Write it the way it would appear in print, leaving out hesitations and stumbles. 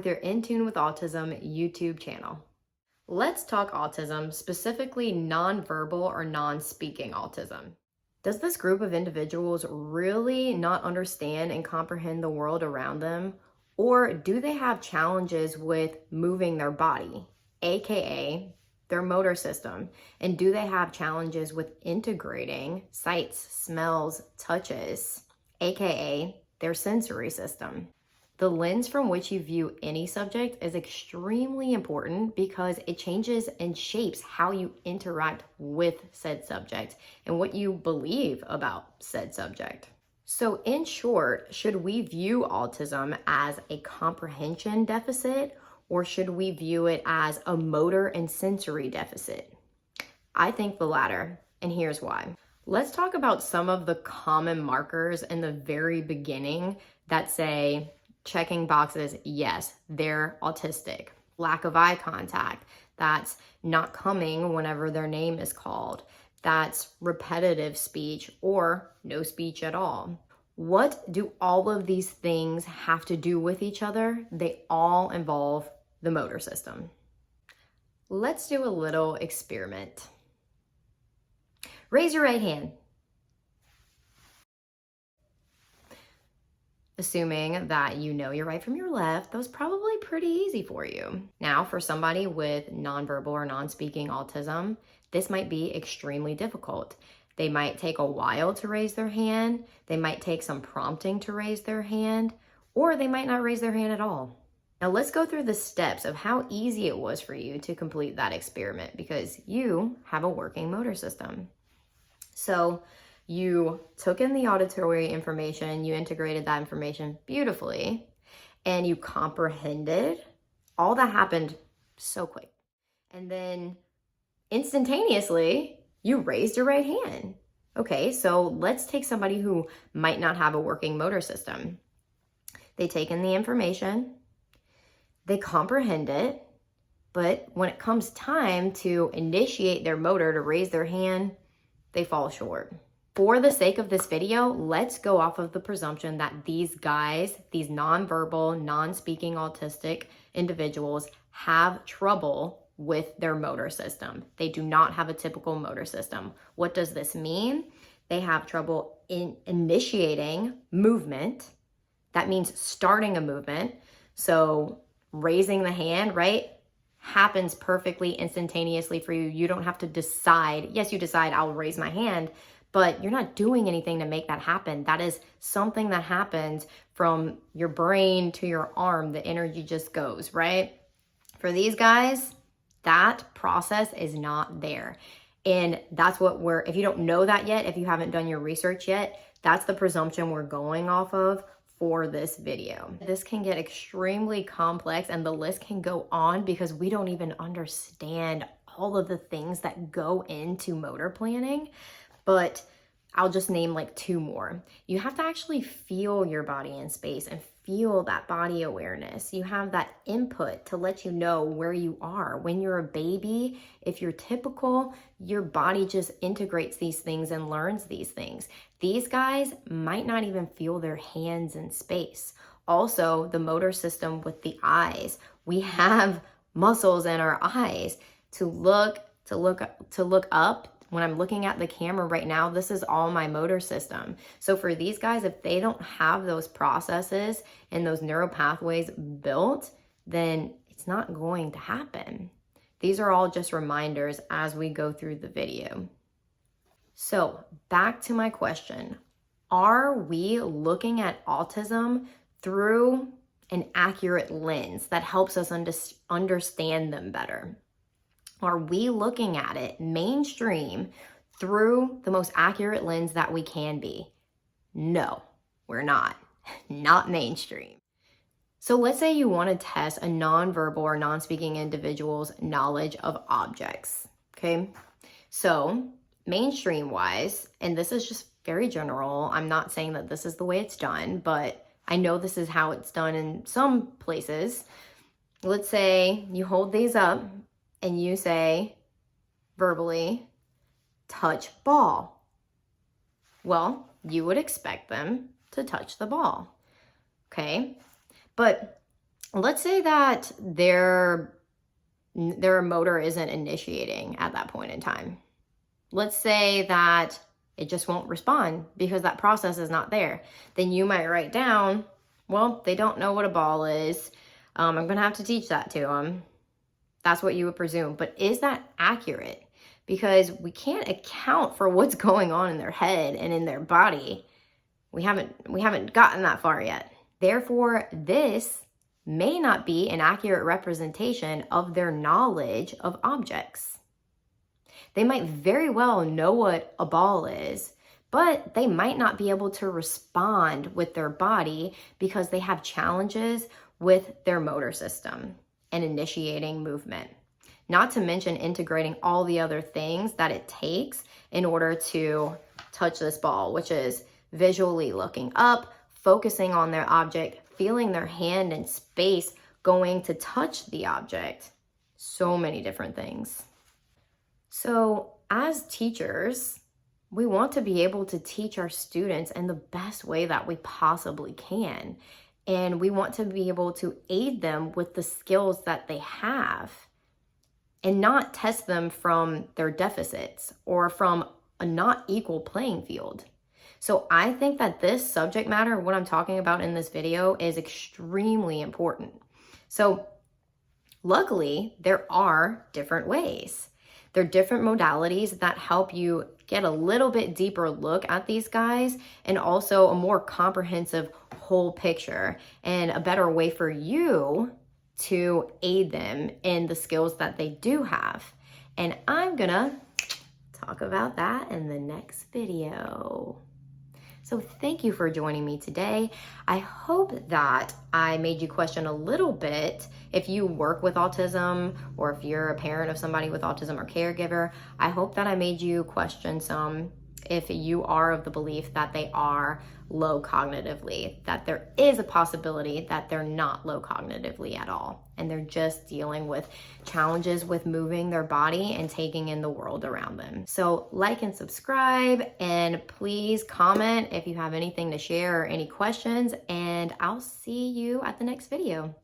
with your In Tune with Autism YouTube channel. Let's talk autism, specifically nonverbal or non-speaking autism. Does this group of individuals really not understand and comprehend the world around them? Or do they have challenges with moving their body, aka their motor system? And do they have challenges with integrating sights, smells, touches, aka their sensory system? The lens from which you view any subject is extremely important because it changes and shapes how you interact with said subject and what you believe about said subject. So in short, should we view autism as a comprehension deficit, or should we view it as a motor and sensory deficit? I think the latter, and here's why. Let's talk about some of the common markers in the very beginning that say, checking boxes, yes, they're autistic. Lack of eye contact, that's not coming whenever their name is called. That's repetitive speech or no speech at all. What do all of these things have to do with each other? They all involve the motor system. Let's do a little experiment. Raise your right hand. Assuming that you know your right from your left, that was probably pretty easy for you. Now, for somebody with nonverbal or non-speaking autism, this might be extremely difficult. They might take a while to raise their hand, they might take some prompting to raise their hand, or they might not raise their hand at all. Now let's go through the steps of how easy it was for you to complete that experiment because you have a working motor system. So you took in the auditory information, you integrated that information beautifully, and you comprehended. All that happened so quick. And then instantaneously, you raised your right hand. Okay, so let's take somebody who might not have a working motor system. They take in the information, they comprehend it, but when it comes time to initiate their motor to raise their hand, they fall short. For the sake of this video, let's go off of the presumption that these guys, these nonverbal, non-speaking autistic individuals have trouble with their motor system. They do not have a typical motor system. What does this mean? They have trouble in initiating movement. That means starting a movement. So raising the hand, right, happens perfectly instantaneously for you. You don't have to decide. Yes, you decide I'll raise my hand, but you're not doing anything to make that happen. That is something that happens from your brain to your arm. The energy just goes, right? For these guys, that process is not there. And that's what if you don't know that yet, if you haven't done your research yet, that's the presumption we're going off of for this video. This can get extremely complex and the list can go on because we don't even understand all of the things that go into motor planning. But I'll just name like two more. You have to actually feel your body in space and feel that body awareness. You have that input to let you know where you are. When you're a baby, if you're typical, your body just integrates these things and learns these things. These guys might not even feel their hands in space. Also, the motor system with the eyes. We have muscles in our eyes to look up. When I'm looking at the camera right now, this is all my motor system. So for these guys, if they don't have those processes and those neural pathways built, then it's not going to happen. These are all just reminders as we go through the video. So back to my question. Are we looking at autism through an accurate lens that helps us understand them better? Are we looking at it mainstream through the most accurate lens that we can be? No, we're not. Not mainstream. So let's say you want to test a nonverbal or non-speaking individual's knowledge of objects, okay? So mainstream wise, and this is just very general, I'm not saying that this is the way it's done, but I know this is how it's done in some places. Let's say you hold these up and you say verbally, touch ball. Well, you would expect them to touch the ball, okay? But let's say that their motor isn't initiating at that point in time. Let's say that it just won't respond because that process is not there. Then you might write down, well, they don't know what a ball is. I'm going to have to teach that to them. That's what you would presume. But is that accurate? Because we can't account for what's going on in their head and in their body. We haven't gotten that far yet. Therefore, this may not be an accurate representation of their knowledge of objects. They might very well know what a ball is, but they might not be able to respond with their body because they have challenges with their motor system and initiating movement. Not to mention integrating all the other things that it takes in order to touch this ball, which is visually looking up, focusing on their object, feeling their hand in space going to touch the object. So many different things. So as teachers, we want to be able to teach our students in the best way that we possibly can. And we want to be able to aid them with the skills that they have and not test them from their deficits or from a not equal playing field. So I think that this subject matter, what I'm talking about in this video, is extremely important. So luckily, there are different ways. There are different modalities that help you get a little bit deeper look at these guys and also a more comprehensive whole picture and a better way for you to aid them in the skills that they do have. And I'm gonna talk about that in the next video. So thank you for joining me today. I hope that I made you question a little bit if you work with autism or if you're a parent of somebody with autism or caregiver. I hope that I made you question some if you are of the belief that they are low cognitively, that there is a possibility that they're not low cognitively at all, and they're just dealing with challenges with moving their body and taking in the world around them. So like and subscribe, and please comment if you have anything to share or any questions, and I'll see you at the next video.